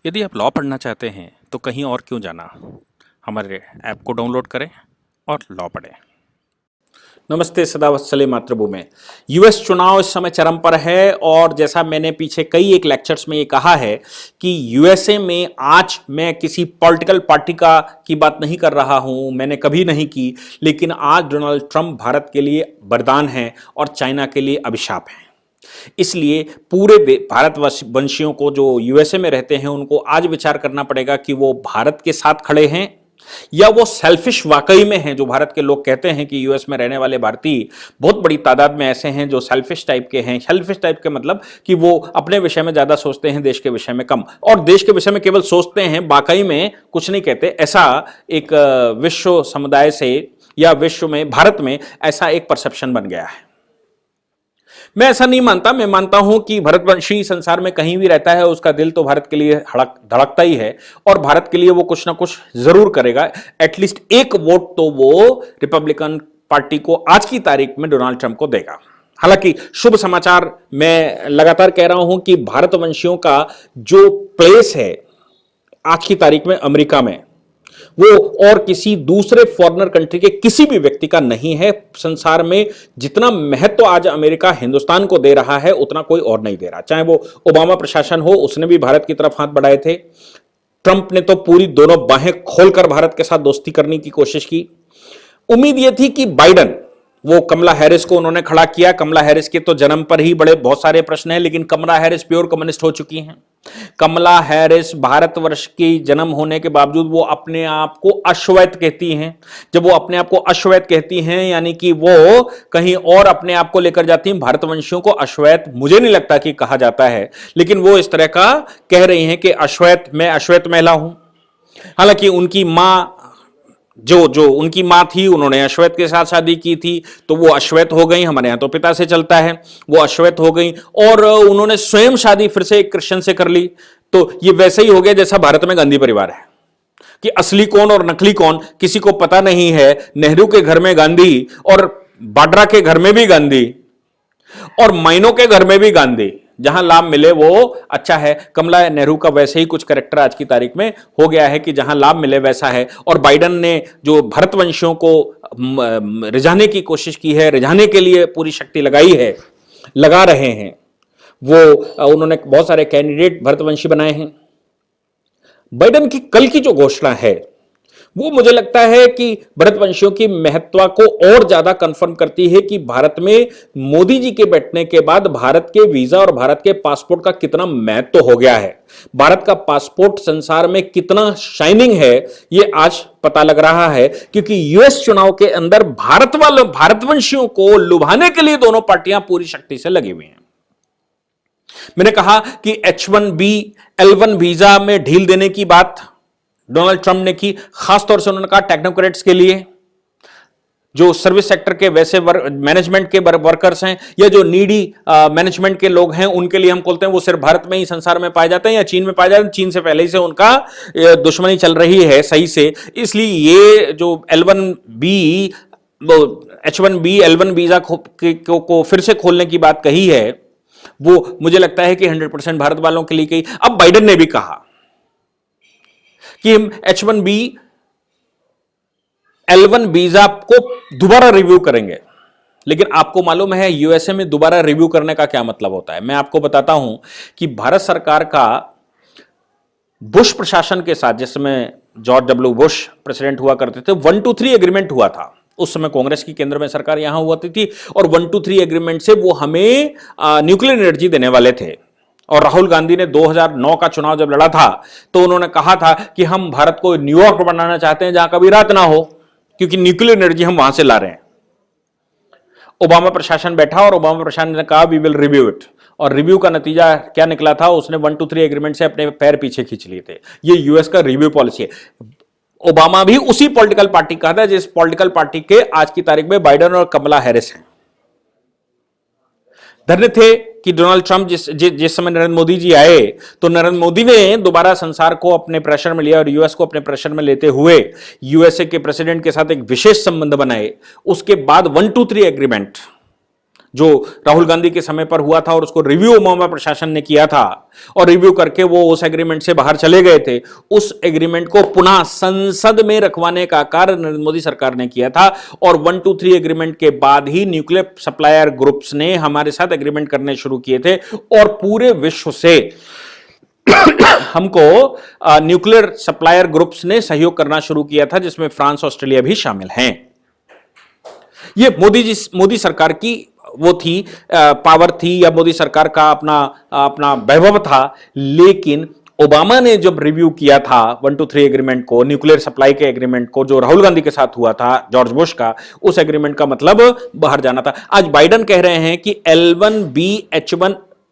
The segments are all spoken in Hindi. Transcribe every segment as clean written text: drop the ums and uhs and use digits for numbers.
यदि आप लॉ पढ़ना चाहते हैं तो कहीं और क्यों जाना। हमारे ऐप को डाउनलोड करें और लॉ पढ़ें। नमस्ते, सदा वत्सले मातृभूमि। यूएस चुनाव इस समय चरम पर है और जैसा मैंने पीछे कई एक लेक्चर्स में ये कहा है कि यूएसए में आज मैं किसी पॉलिटिकल पार्टी की बात नहीं कर रहा हूं, मैंने कभी नहीं की, लेकिन आज डोनाल्ड ट्रंप भारत के लिए वरदान है और चाइना के लिए अभिशाप है। इसलिए पूरे भारतवंशियों को जो यूएसए में रहते हैं उनको आज विचार करना पड़ेगा कि वो भारत के साथ खड़े हैं या वो सेल्फिश वाकई में हैं। जो भारत के लोग कहते हैं कि यूएस में रहने वाले भारतीय बहुत बड़ी तादाद में ऐसे हैं जो सेल्फिश टाइप के हैं। सेल्फिश टाइप के मतलब कि वो अपने विषय में ज्यादा सोचते हैं, देश के विषय में कम, और देश के विषय में केवल सोचते हैं, वाकई में कुछ नहीं कहते। ऐसा एक विश्व समुदाय से या विश्व में भारत में ऐसा एक परसेप्शन बन गया है। मैं ऐसा नहीं मानता। मैं मानता हूं कि भारतवंशी संसार में कहीं भी रहता है उसका दिल तो भारत के लिए धड़कता ही है और भारत के लिए वो कुछ ना कुछ जरूर करेगा। एटलीस्ट एक वोट तो वो रिपब्लिकन पार्टी को आज की तारीख में डोनाल्ड ट्रंप को देगा। हालांकि शुभ समाचार, मैं लगातार कह रहा हूं कि भारतवंशियों का जो प्लेस है आज की तारीख में अमेरिका में, वो और किसी दूसरे फॉरेनर कंट्री के किसी भी व्यक्ति का नहीं है। संसार में जितना महत्व आज अमेरिका हिंदुस्तान को दे रहा है उतना कोई और नहीं दे रहा। चाहे वो ओबामा प्रशासन हो, उसने भी भारत की तरफ हाथ बढ़ाए थे। ट्रंप ने तो पूरी दोनों बाहें खोलकर भारत के साथ दोस्ती करने की कोशिश की। उम्मीद यह थी कि बाइडन, वो कमला हैरिस को उन्होंने खड़ा किया। कमला हैरिस के तो जन्म पर ही बड़े बहुत सारे प्रश्न हैं, लेकिन कमला हैरिस प्योर कम्युनिस्ट हो चुकी हैं। कमला हैरिस भारतवर्ष की जन्म होने के बावजूद वो अपने आप को अश्वेत कहती हैं। जब वो अपने आप को अश्वेत कहती हैं यानी कि वो कहीं और अपने आप को लेकर जाती हैं। भारतवंशियों को अश्वेत मुझे नहीं लगता कि कहा जाता है, लेकिन वो इस तरह का कह रही हैं कि अश्वेत, मैं अश्वेत महिला हूं। हालांकि उनकी मां जो उनकी मां थी, उन्होंने अश्वेत के साथ शादी की थी तो वो अश्वेत हो गई। हमारे यहां तो पिता से चलता है, वो अश्वेत हो गई। और उन्होंने स्वयं शादी फिर से एक क्रिश्चियन से कर ली। तो ये वैसे ही हो गया जैसा भारत में गांधी परिवार है कि असली कौन और नकली कौन किसी को पता नहीं है। नेहरू के घर में गांधी और वाड्रा के घर में भी गांधी और माइनों के घर में भी गांधी। जहां लाभ मिले वो अच्छा है। कमला नेहरू का वैसे ही कुछ कैरेक्टर आज की तारीख में हो गया है कि जहां लाभ मिले वैसा है। और बाइडन ने जो भारतवंशियों को रिझाने की कोशिश की है, रिझाने के लिए पूरी शक्ति लगाई है, लगा रहे हैं, वो उन्होंने बहुत सारे कैंडिडेट भारतवंशी बनाए हैं। बाइडन की कल की जो घोषणा है वो मुझे लगता है कि भारतवंशियों की महत्व को और ज्यादा कंफर्म करती है कि भारत में मोदी जी के बैठने के बाद भारत के वीजा और भारत के पासपोर्ट का कितना महत्व हो गया है। भारत का पासपोर्ट संसार में कितना शाइनिंग है ये आज पता लग रहा है, क्योंकि यूएस चुनाव के अंदर भारतवंशियों को लुभाने के लिए दोनों पार्टियां पूरी शक्ति से लगी हुई हैं। मैंने कहा कि H1B L1 वीजा में ढील देने की बात डोनाल्ड ट्रंप ने की। खासतौर से उन्होंने कहा टेक्नोक्रेट्स के लिए, जो सर्विस सेक्टर के वैसे मैनेजमेंट के वर्कर्स हैं या जो नीडी मैनेजमेंट के लोग हैं, उनके लिए हम बोलते हैं वो सिर्फ भारत में ही संसार में पाए जाते हैं या चीन में पाए जाते हैं। चीन से पहले ही से उनका दुश्मनी चल रही है सही से, इसलिए ये जो H1B L1 वीजा को फिर से खोलने की बात कही है वो मुझे लगता है कि 100% भारत वालों के लिए कही। अब बाइडन ने भी कहा कि हम H1B L1 वीजा को दोबारा रिव्यू करेंगे। लेकिन आपको मालूम है यूएसए में दोबारा रिव्यू करने का क्या मतलब होता है। मैं आपको बताता हूं कि भारत सरकार का बुश प्रशासन के साथ, जिस समय जॉर्ज डब्ल्यू बुश प्रेसिडेंट हुआ करते थे, 123 एग्रीमेंट हुआ था। उस समय कांग्रेस की केंद्र में सरकार यहां हुआ थी और 123 एग्रीमेंट से वो हमें न्यूक्लियर एनर्जी देने वाले थे। और राहुल गांधी ने 2009 का चुनाव जब लड़ा था तो उन्होंने कहा था कि हम भारत को न्यूयॉर्क बनाना चाहते हैं जहां कभी रात ना हो, क्योंकि न्यूक्लियर एनर्जी हम वहां से ला रहे हैं। ओबामा प्रशासन बैठा और ओबामा प्रशासन ने कहा वी विल रिव्यू इट, और रिव्यू का नतीजा क्या निकला था, उसने 123 एग्रीमेंट से अपने पैर पीछे खींच लिए थे। ये यूएस का रिव्यू पॉलिसी है। ओबामा भी उसी पॉलिटिकल पार्टी का था जिस पॉलिटिकल पार्टी के आज की तारीख में बाइडन और कमला हैरिस हैं। धन्य थे कि डोनाल्ड ट्रंप जिस समय नरेंद्र मोदी जी आए तो नरेंद्र मोदी ने दोबारा संसार को अपने प्रेशर में लिया और यूएस को अपने प्रेशर में लेते हुए यूएसए के प्रेसिडेंट के साथ एक विशेष संबंध बनाए। उसके बाद 123 एग्रीमेंट जो राहुल गांधी के समय पर हुआ था और उसको रिव्यू ओबामा प्रशासन ने किया था और रिव्यू करके वो उस एग्रीमेंट से बाहर चले गए थे, उस एग्रीमेंट को पुनः संसद में रखवाने का कार्य नरेंद्र मोदी सरकार ने किया था। और 123 एग्रीमेंट के बाद ही न्यूक्लियर सप्लायर ग्रुप्स ने हमारे साथ एग्रीमेंट करने शुरू किए थे और पूरे विश्व से हमको न्यूक्लियर सप्लायर ग्रुप्स ने सहयोग करना शुरू किया था, जिसमें फ्रांस, ऑस्ट्रेलिया भी शामिल हैं। ये मोदी सरकार की वो थी, पावर थी, या मोदी सरकार का अपना वैभव था। लेकिन ओबामा ने जब रिव्यू किया था 123 एग्रीमेंट को, न्यूक्लियर सप्लाई के एग्रीमेंट को, जो राहुल गांधी के साथ हुआ था, जॉर्ज बुश का, उस एग्रीमेंट का मतलब बाहर जाना था। आज बाइडेन कह रहे हैं कि L1B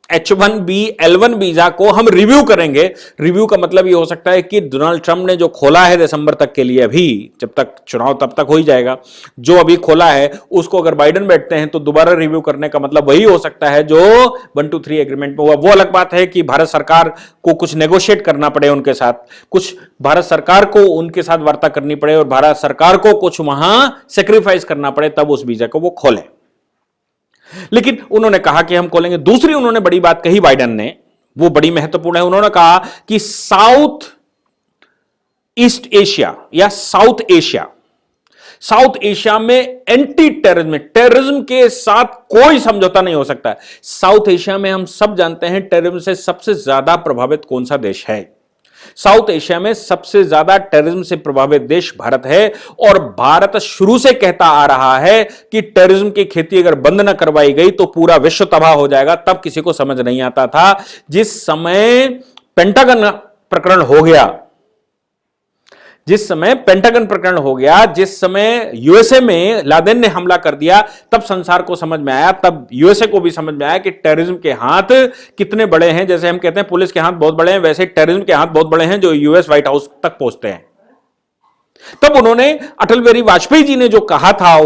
H1B L1 वीजा को हम रिव्यू करेंगे। रिव्यू का मतलब ये हो सकता है कि डोनाल्ड ट्रंप ने जो खोला है दिसंबर तक के लिए, अभी जब तक चुनाव तब तक हो ही जाएगा, जो अभी खोला है उसको अगर बाइडेन बैठते हैं तो दोबारा रिव्यू करने का मतलब वही हो सकता है जो 123 एग्रीमेंट में हुआ। वो अलग बात है कि भारत सरकार को कुछ नेगोशिएट करना पड़े उनके साथ, कुछ भारत सरकार को उनके साथ वार्ता करनी पड़े और भारत सरकार को कुछ वहां सेक्रीफाइस करना पड़े, तब उस वीजा को वो खोले। लेकिन उन्होंने कहा कि हम खोलेंगे। दूसरी उन्होंने बड़ी बात कही बाइडेन ने, वो बड़ी महत्वपूर्ण है। उन्होंने कहा कि साउथ ईस्ट एशिया या साउथ एशिया में एंटी टेररिज्म के साथ कोई समझौता नहीं हो सकता है। साउथ एशिया में हम सब जानते हैं टेररिज्म से सबसे ज्यादा प्रभावित कौन सा देश है। साउथ एशिया में सबसे ज्यादा टेररिज्म से प्रभावित देश भारत है और भारत शुरू से कहता आ रहा है कि टेररिज्म की खेती अगर बंद ना करवाई गई तो पूरा विश्व तबाह हो जाएगा। तब किसी को समझ नहीं आता था। जिस समय पेंटागन प्रकरण हो गया, जिस समय यूएसए में लादेन ने हमला कर दिया, तब संसार को समझ में आया, तब यूएसए को भी समझ में आया कि टेररिज्म के हाथ कितने बड़े हैं। जैसे हम कहते हैं पुलिस के हाथ बहुत बड़े हैं, वैसे टेररिज्म के हाथ बहुत बड़े हैं जो यूएस व्हाइट हाउस तक पहुंचते हैं। तब उन्होंने, अटल बिहारी वाजपेयी जी ने जो कहा था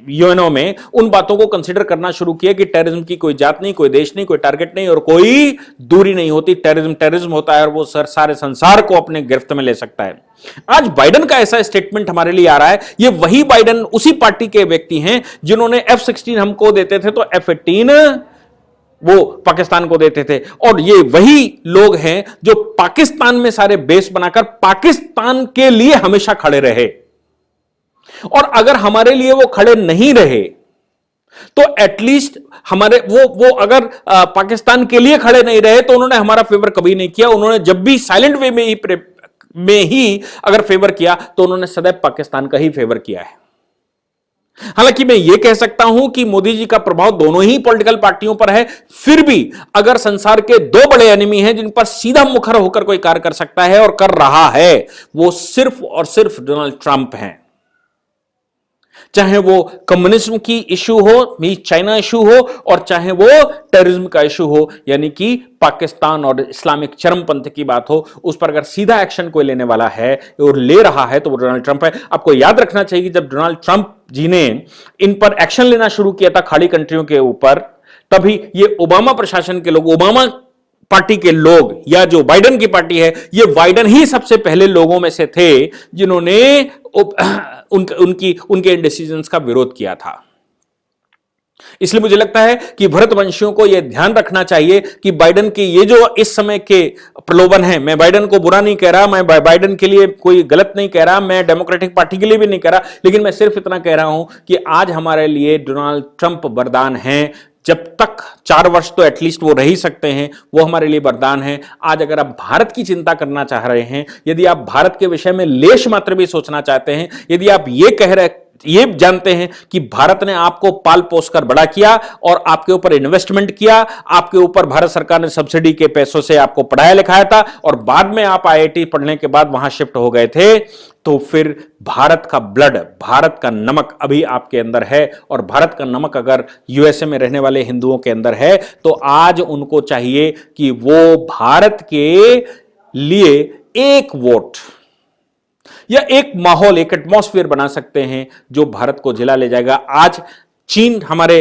यूएनओ में, उन बातों को कंसीडर करना शुरू किया कि टेररिज्म की कोई जात नहीं, कोई देश नहीं, कोई टारगेट नहीं और कोई दूरी नहीं होती। टेररिज्म होता है और वो सारे संसार को अपने गिरफ्त में ले सकता है। आज बाइडेन का ऐसा स्टेटमेंट हमारे लिए आ रहा है। ये वही बाइडेन, उसी पार्टी के व्यक्ति हैं जिन्होंने F-16 हमको देते थे तो F-18 वो पाकिस्तान को देते थे। और ये वही लोग हैं जो पाकिस्तान में सारे बेस बनाकर पाकिस्तान के लिए हमेशा खड़े रहे। और अगर हमारे लिए वो खड़े नहीं रहे तो एटलीस्ट हमारे वो अगर पाकिस्तान के लिए खड़े नहीं रहे तो उन्होंने हमारा फेवर कभी नहीं किया। उन्होंने जब भी साइलेंट वे में ही अगर फेवर किया तो उन्होंने सदैव पाकिस्तान का ही फेवर किया है। हालांकि मैं यह कह सकता हूं कि मोदी जी का प्रभाव दोनों ही पॉलिटिकल पार्टियों पर है, फिर भी अगर संसार के दो बड़े एनिमी हैं जिन पर सीधा मुखर होकर कोई कार्य कर सकता है और कर रहा है, वो सिर्फ और सिर्फ डोनाल्ड ट्रंप हैं। चाहे वो कम्युनिज्म की इशू हो, चाइना इशू हो, और चाहे वो टेररिज्म का इशू हो, यानी कि पाकिस्तान और इस्लामिक चरमपंथ की बात हो, उस पर अगर सीधा एक्शन कोई लेने वाला है और ले रहा है तो वो डोनाल्ड ट्रंप है। आपको याद रखना चाहिए कि जब डोनाल्ड ट्रंप जी ने इन पर एक्शन लेना शुरू किया था खाड़ी कंट्रियों के ऊपर, तभी ये ओबामा प्रशासन के लोग, ओबामा पार्टी के लोग, या जो बाइडेन की पार्टी है, ये बाइडेन ही सबसे पहले लोगों में से थे जिन्होंने उनके डिसीजंस का विरोध किया था। इसलिए मुझे लगता है कि भारतवंशियों को यह ध्यान रखना चाहिए कि बाइडेन के ये जो इस समय के प्रलोभन है, मैं बाइडेन को बुरा नहीं कह रहा, मैं बाइडेन के लिए कोई गलत नहीं कह रहा, मैं डेमोक्रेटिक पार्टी के लिए भी नहीं कह रहा, लेकिन मैं सिर्फ इतना कह रहा हूं कि आज हमारे लिए डोनाल्ड ट्रंप वरदान है। जब तक 4 वर्ष तो एटलीस्ट वो रह ही सकते हैं, वो हमारे लिए वरदान है। आज अगर आप भारत की चिंता करना चाह रहे हैं, यदि आप भारत के विषय में लेश मात्र भी सोचना चाहते हैं, यदि आप ये जानते हैं कि भारत ने आपको पाल पोस कर बड़ा किया और आपके ऊपर इन्वेस्टमेंट किया, आपके ऊपर भारत सरकार ने सब्सिडी के पैसों से आपको पढ़ाया लिखाया था और बाद में आप IIT पढ़ने के बाद वहां शिफ्ट हो गए थे, तो फिर भारत का ब्लड, भारत का नमक अभी आपके अंदर है। और भारत का नमक अगर यूएसए में रहने वाले हिंदुओं के अंदर है तो आज उनको चाहिए कि वो भारत के लिए एक वोट या एक माहौल, एक एटमॉस्फेयर बना सकते हैं जो भारत को जिला ले जाएगा। आज चीन हमारे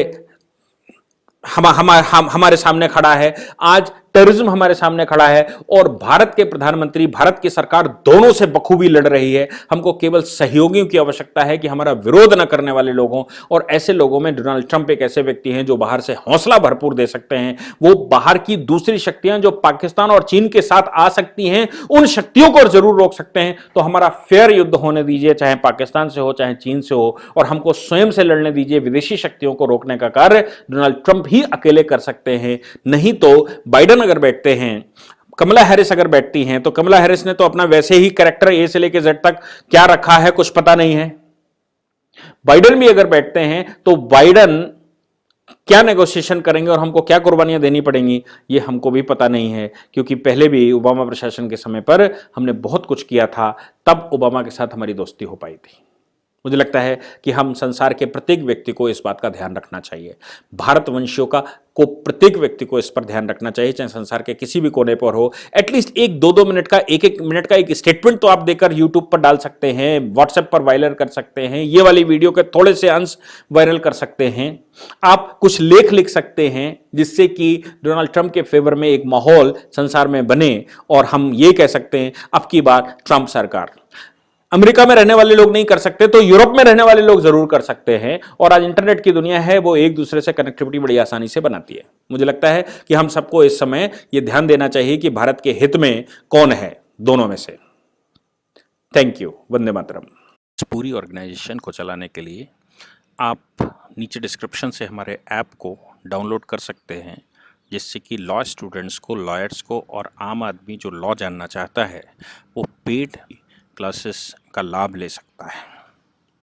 सामने खड़ा है, आज टेररिज्म हमारे सामने खड़ा है और भारत के प्रधानमंत्री, भारत की सरकार दोनों से बखूबी लड़ रही है। हमको केवल सहयोगियों की आवश्यकता है कि हमारा विरोध न करने वाले लोगों, और ऐसे लोगों में डोनाल्ड ट्रंप एक ऐसे व्यक्ति हैं जो बाहर से हौसला भरपूर दे सकते हैं। वो बाहर की दूसरी शक्तियां जो पाकिस्तान और चीन के साथ आ सकती हैं, उन शक्तियों को जरूर रोक सकते हैं। तो हमारा फेयर युद्ध होने दीजिए, चाहे पाकिस्तान से हो चाहे चीन से हो, और हमको स्वयं से लड़ने दीजिए। विदेशी शक्तियों को रोकने का कार्य डोनाल्ड ट्रंप ही अकेले कर सकते हैं। नहीं तो बाइडेन अगर बैठते हैं, कमला हैरिस अगर बैठती हैं, तो कमला हैरिस ने तो अपना वैसे ही कैरेक्टर ए से लेकर जेड तक क्या रखा है कुछ पता नहीं है। बाइडेन भी अगर बैठते हैं तो बाइडेन क्या नेगोशिएशन करेंगे और हमको क्या कुर्बानियां देनी पड़ेंगी, ये हमको भी पता नहीं है, क्योंकि पहले भी ओबामा प्रशासन के समय पर हमने बहुत कुछ किया था, तब ओबामा के साथ हमारी दोस्ती हो पाई थी। मुझे लगता है कि हम संसार के प्रत्येक व्यक्ति को इस बात का ध्यान रखना चाहिए। भारतवंशियों को प्रत्येक व्यक्ति को इस पर ध्यान रखना चाहिए, चाहे संसार के किसी भी कोने पर हो। एटलीस्ट एक दो दो मिनट का, एक एक मिनट का एक स्टेटमेंट तो आप देकर यूट्यूब पर डाल सकते हैं, व्हाट्सएप पर वायरल कर सकते हैं, ये वाली वीडियो के थोड़े से अंश वायरल कर सकते हैं। आप कुछ लेख लिख सकते हैं जिससे कि डोनाल्ड ट्रंप के फेवर में एक माहौल संसार में बने, और हम ये कह सकते हैं अब की बार ट्रंप सरकार। अमेरिका में रहने वाले लोग नहीं कर सकते तो यूरोप में रहने वाले लोग जरूर कर सकते हैं, और आज इंटरनेट की दुनिया है, वो एक दूसरे से कनेक्टिविटी बड़ी आसानी से बनाती है। मुझे लगता है कि हम सबको इस समय ये ध्यान देना चाहिए कि भारत के हित में कौन है दोनों में से। Thank you. वंदे मातरम। इस पूरी ऑर्गेनाइजेशन को चलाने के लिए आप नीचे डिस्क्रिप्शन से हमारे ऐप को डाउनलोड कर सकते हैं, जिससे कि लॉ स्टूडेंट्स को, लॉयर्स को और आम आदमी जो लॉ जानना चाहता है वो पेड क्लासेस का लाभ ले सकता है।